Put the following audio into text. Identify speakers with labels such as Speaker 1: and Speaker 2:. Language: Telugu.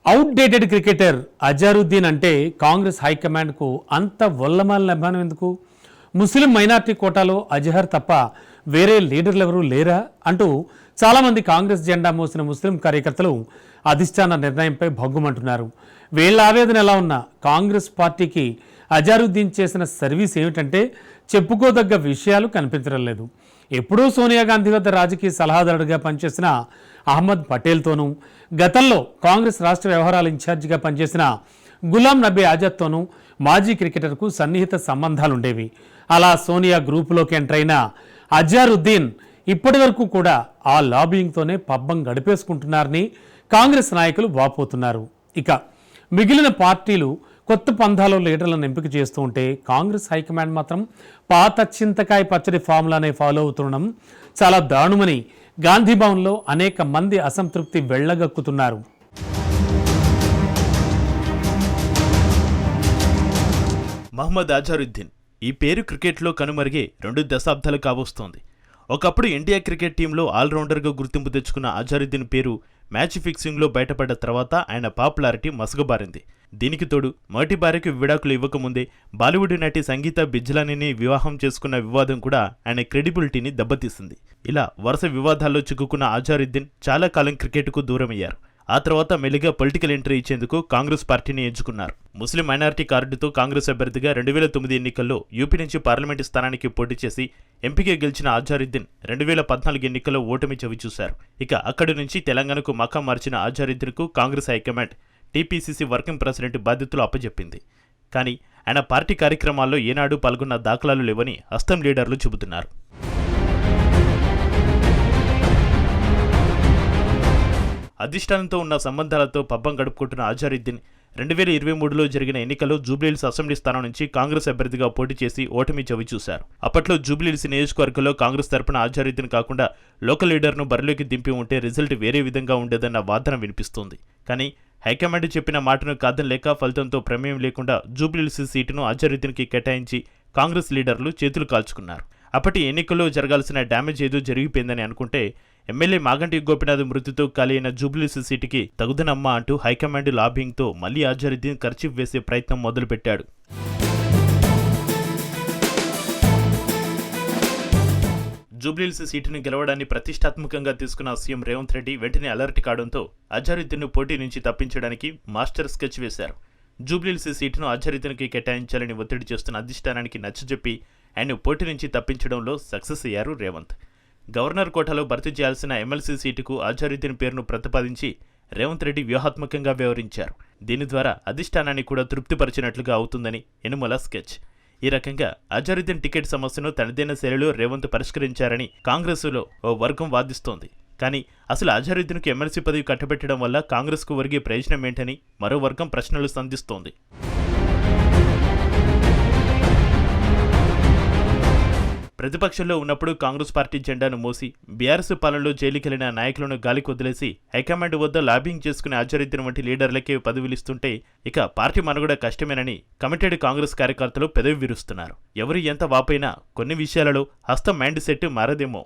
Speaker 1: అవుట్డేటెడ్ క్రికెటర్ అజారుద్దీన్ అంటే కాంగ్రెస్ హైకమాండ్కు అంత వల్లమాలిన అభిమానం ఎందుకు? ముస్లిం మైనార్టీ కోటాలో అజహర్ తప్ప వేరే లీడర్లు ఎవరూ లేరా అంటూ చాలామంది కాంగ్రెస్ జెండా మోసిన ముస్లిం కార్యకర్తలు అధిష్టాన నిర్ణయంపై భగ్గుమంటున్నారు. వీళ్ల ఆవేదన ఎలా ఉన్నా కాంగ్రెస్ పార్టీకి అజారుద్దీన్ చేసిన సర్వీస్ ఏమిటంటే చెప్పుకోదగ్గ విషయాలు కనిపించడం లేదు. ఎప్పుడూ సోనియా గాంధీ వద్ద రాజకీయ సలహాదారుడిగా పనిచేసిన అహ్మద్ పటేల్తోనూ, గతంలో కాంగ్రెస్ రాష్ట్ర వ్యవహారాల ఇన్ఛార్జిగా పనిచేసిన గులాం నబీ ఆజాద్తోనూ మాజీ క్రికెటర్కు సన్నిహిత సంబంధాలుండేవి. అలా సోనియా గ్రూపులోకి ఎంటర్ అయిన అజారుద్దీన్ ఇప్పటి వరకు కూడా ఆ లాబియింగ్తోనే పబ్బం గడిపేసుకుంటున్నారని కాంగ్రెస్ నాయకులు వాపోతున్నారు. ఇక మిగిలిన పార్టీలు కొత్త పంథాలో లీడర్లను ఎంపిక చేస్తూ ఉంటే కాంగ్రెస్ హైకమాండ్ మాత్రం పాత చింతకాయ పచ్చడి ఫార్ములానే ఫాలో అవుతుండడం చాలా దారుణమని గాంధీ భవన్లో అనేక మంది అసంతృప్తి వెళ్లగక్కుతున్నారు.
Speaker 2: మహ్మద్ అజారుద్దీన్ ఈ పేరు క్రికెట్లో కనుమరిగే 2 దశాబ్దాలు కావస్తోంది. ఒకప్పుడు ఇండియా క్రికెట్ టీంలో ఆల్రౌండర్గా గుర్తింపు తెచ్చుకున్న అజారుద్దీన్ పేరు మ్యాచ్ ఫిక్సింగ్లో బయటపడ్డ తర్వాత ఆయన పాపులారిటీ మసకబారింది. దీనికి తోడు మొదటి భార్యకు విడాకులు ఇవ్వకముందే బాలీవుడ్ నటి సంగీత బిజ్లానీని వివాహం చేసుకున్న వివాదం కూడా ఆయన క్రెడిబిలిటీని దెబ్బతీసింది. ఇలా వరుస వివాదాల్లో చిక్కుకున్న అజారుద్దీన్ చాలా కాలం క్రికెట్కు దూరమయ్యారు. ఆ తర్వాత మెల్లిగా పొలిటికల్ ఎంట్రీ ఇచ్చేందుకు కాంగ్రెస్ పార్టీని ఎంచుకున్నారు. ముస్లిం మైనారిటీ కార్డుతో కాంగ్రెస్ అభ్యర్థిగా 2009 ఎన్నికల్లో యూపీ నుంచి పార్లమెంటు స్థానానికి పోటీ చేసి ఎంపీగా గెలిచిన అజారుద్దీన్ 2014 ఎన్నికల్లో ఓటమి చవిచూశారు. ఇక అక్కడి నుంచి తెలంగాణకు మకాం మార్చిన అజారుద్దీన్కు Congress high command TPCC working president బాధ్యతలు అప్పచెప్పింది. కానీ ఆయన పార్టీ కార్యక్రమాల్లో ఏనాడు పాల్గొన్న దాఖలాలు లేవని హస్తం లీడర్లు చెబుతున్నారు. అధిష్టానంతో ఉన్న సంబంధాలతో పబ్బం గడుపుకుంటున్న అజారుద్దీన్ 2023లో జరిగిన ఎన్నికల్లో జూబ్లీహిల్స్ అసెంబ్లీ స్థానం నుంచి కాంగ్రెస్ అభ్యర్థిగా పోటీ చేసి ఓటమి చవిచూశారు. అప్పట్లో జూబ్లీహిల్స్ నియోజకవర్గంలో కాంగ్రెస్ తరపున అజారుద్దీన్ కాకుండా లోకల్ లీడర్ను బరిలోకి దింపి ఉంటే రిజల్ట్ వేరే విధంగా ఉండేదన్న వాదన వినిపిస్తోంది. కానీ హైకమాండ్ చెప్పిన మాటను కాదనలేక ఫలితంతో ప్రమేయం లేకుండా జూబ్లీహిల్స్ సీటును అజారుద్దీన్కి కేటాయించి కాంగ్రెస్ లీడర్లు చేతులు కాల్చుకున్నారు. అప్పటి ఎన్నికల్లో జరగాల్సిన డ్యామేజ్ ఏదో జరిగిపోయిందని అనుకుంటే ఎమ్మెల్యే మాగంటి గోపినాథ్ మృతితో ఖాళీ అయిన జూబ్లీహిల్స్ సీటుకి తగుదనమ్మా అంటూ హైకమాండ్ లాబింగ్తో మళ్లీ అజారుద్దీన్ కర్చీఫ్ వేసే ప్రయత్నం మొదలుపెట్టాడు. జూబ్లీహిల్స్ సీటును గెలవడాన్ని ప్రతిష్టాత్మకంగా తీసుకున్న సీఎం రేవంత్ రెడ్డి వెంటనే అలర్ట్ కావడంతో అజారుద్దీన్ను పోటీ నుంచి తప్పించడానికి మాస్టర్ స్కెచ్ వేశారు. జూబ్లీహిల్స్ సీటును అజారుద్దీన్కి కేటాయించాలని ఒత్తిడి చేస్తున్న అధిష్టానానికి నచ్చజెప్పి ఆయన పోటీ నుంచి తప్పించడంలో సక్సెస్ అయ్యారు రేవంత్. గవర్నర్ కోటాలో భర్తీ చేయాల్సిన ఎమ్మెల్సీ సీటుకు అజారుద్దీన్ పేరును ప్రతిపాదించి రేవంత్ రెడ్డి వ్యూహాత్మకంగా వ్యవహరించారు. దీని ద్వారా అధిష్టానాన్ని కూడా తృప్తిపరిచినట్లుగా అవుతుందని యనుమల స్కెచ్. ఈ రకంగా అజారుద్దీన్ టికెట్ సమస్యను తనదైన శైలిలో రేవంత్ పరిష్కరించారని కాంగ్రెసులో ఓ వర్గం వాదిస్తోంది. కానీ అసలు అజారుద్దీన్కు ఎమ్మెల్సీ పదవి కట్టబెట్టడం వల్ల కాంగ్రెస్కు ఒరిగే ప్రయోజనం ఏంటని మరో వర్గం ప్రశ్నలు సంధిస్తోంది. ప్రతిపక్షంలో ఉన్నప్పుడు కాంగ్రెస్ పార్టీ జెండాను మోసి బీఆర్ఎస్ పాలనలో జైలుకెళ్లిన నాయకులను గాలికి వదిలేసి హైకమాండ్ వద్ద లాబింగ్ చేసుకునే అజారుద్దీన్ వంటి లీడర్లకే పదవులిస్తుంటే ఇక పార్టీ మనుగడ కష్టమేనని కమిటెడ్ కాంగ్రెస్ కార్యకర్తలు పెదవి విరుస్తున్నారు. ఎవరు ఎంత వాపైనా కొన్ని విషయాలలో హస్తం మైండ్ సెట్ మారదేమో.